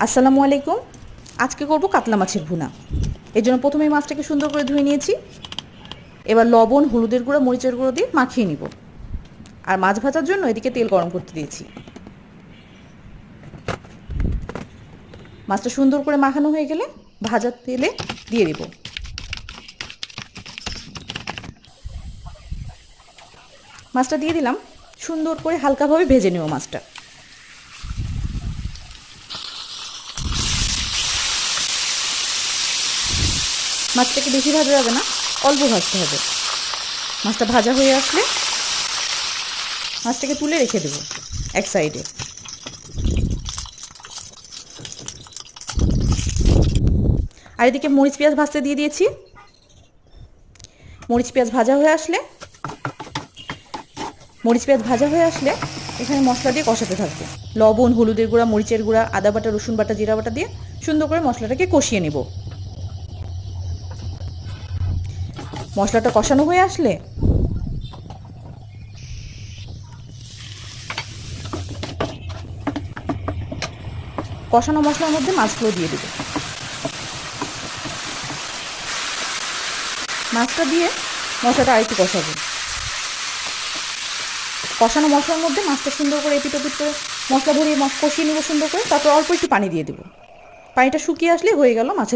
আসসালামু আলাইকুম। আজকে করব কাতলা মাছের ভুনা। এর জন্য প্রথমেই মাছটাকে সুন্দর করে ধুয়ে নিয়েছি। এবার লবণ, হলুদের গুঁড়া, মরিচের গুঁড়ো দিয়ে মাখিয়ে নিব। আর মাছ ভাজার জন্য এদিকে তেল গরম করতে দিয়েছি। মাছটা সুন্দর করে মাখানো হয়ে গেলে ভাজার তেলে দিয়ে দেব। মাছটা দিয়ে দিলাম, সুন্দর করে হালকাভাবে ভেজে নেব মাছটা। মাছটাকে বেশি ভাজা যাবে না, অল্প ভাজতে হবে। মাছটা ভাজা হয়ে আসলে মাছটাকে তুলে রেখে দেব এক সাইডে। আর এদিকে মরিচ পেঁয়াজ ভাজতে দিয়ে দিয়েছি। মরিচ পেঁয়াজ ভাজা হয়ে আসলে এখানে মশলা দিয়ে কষাতে থাকবে। লবণ, হলুদের গুঁড়া, মরিচের গুঁড়া, আদা বাটা, রসুন বাটা, জিরা বাটা দিয়ে সুন্দর করে মশলাটাকে কষিয়ে নেব। মশলাটা কষানো হয়ে আসলে কষানো মশলার মধ্যে মাছগুলো দিয়ে দেব। মাছটা দিয়ে মশলাটা আরেকটু কষাবো। কষানো মশলার মধ্যে মাছটা সুন্দর করে এপিট ওপিট করে মশলা ভরিয়ে কষিয়ে নেব সুন্দর করে। তারপর অল্প একটু পানি দিয়ে দেবো। পানিটা শুকিয়ে আসলে হয়ে গেল মাছের